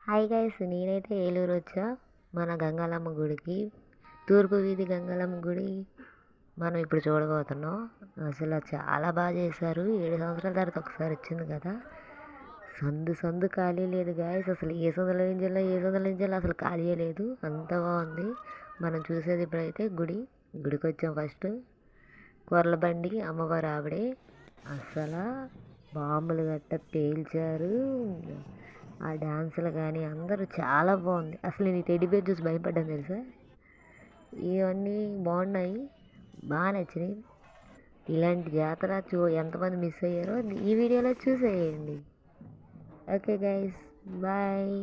Hi guys, నేనైతే ఏలూరు వచ్చా మన గంగాలమ్మ గుడికి. తూర్పు వీధి గంగాలమ్మ గుడి మనం ఇప్పుడు చూడబోతున్నాం. అసలు చాలా బాగా చేశారు. 7 సంవత్సరాల తర్వాత ఒకసారి వచ్చింది కదా. సందు సందు ఖాళీ లేదు గాయస్. అసలు ఏ సందులో నుంచెల్లా అసలు ఖాళీ లేదు. అంత బాగుంది. మనం చూసేది ఇప్పుడైతే గుడికి వచ్చాం. ఫస్ట్ కొర్ల బండి అమ్మవారు ఆవిడే. అసలు బాంబులు గట్ట పేల్చారు. ఆ డాన్సులు కానీ అందరూ చాలా బాగుంది. అసలు నేను టెడ్డీ బేర్ చూసి భయపడ్డాను తెలుసా. ఇవన్నీ బాగున్నాయి, బాగా నచ్చినాయి. ఇలాంటి జాతర ఎంతమంది మిస్ అయ్యారో ఈ వీడియోలో చూసేయండి. Okay guys, bye.